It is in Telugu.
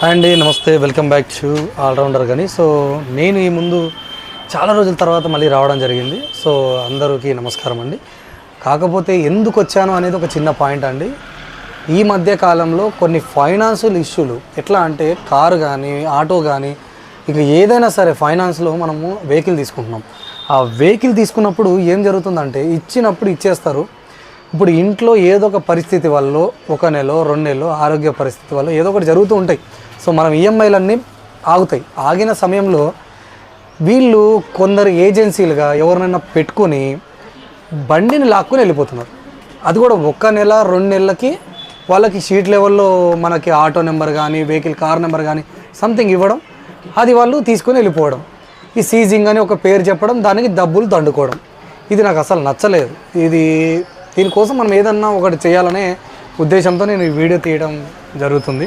అండి నమస్తే, వెల్కమ్ బ్యాక్ టు ఆల్రౌండర్ గని. సో నేను ఈ ముందు చాలా రోజుల తర్వాత మళ్ళీ రావడం జరిగింది. సో అందరికీ నమస్కారం అండి. కాకపోతే ఎందుకు వచ్చాను అనేది ఒక చిన్న పాయింట్ అండి. ఈ మధ్య కాలంలో కొన్ని ఫైనాన్షియల్ ఇష్యూలు ఎట్లా అంటే కారు కానీ ఆటో కానీ ఇక ఏదైనా సరే ఫైనాన్స్లో మనము వెహికల్ తీసుకుంటున్నాం. ఆ వెహికల్ తీసుకున్నప్పుడు ఏం జరుగుతుందంటే ఇచ్చినప్పుడు ఇచ్చేస్తారు. ఇప్పుడు ఇంట్లో ఏదో ఒక పరిస్థితి వల్ల ఒక నెల 2 నెలలు ఆరోగ్య పరిస్థితి వల్ల ఏదో ఒకటి జరుగుతూ ఉంటాయి. సో మనం ఈఎంఐలన్నీ ఆగుతాయి. ఆగిన సమయంలో వీళ్ళు కొందరు ఏజెన్సీలుగా ఎవరినైనా పెట్టుకొని బండిని లాక్కుని వెళ్ళిపోతున్నారు. అది కూడా 1 నెల 2 నెలలకి వాళ్ళకి షీట్ లెవెల్లో మనకి ఆటో నెంబర్ కానీ వెహికల్ కార్ నెంబర్ కానీ సంథింగ్ ఇవ్వడం, అది వాళ్ళు తీసుకొని వెళ్ళిపోవడం. ఈ సీజింగ్ అని ఒక పేరు చెప్పడం, దానికి డబ్బులు దండుకోవడం. ఇది నాకు అసలు నచ్చలేదు. దీనికోసం మనం ఏదన్నా ఒకటి చేయాలనే ఉద్దేశంతో నేను ఈ వీడియో తీయడం జరుగుతుంది.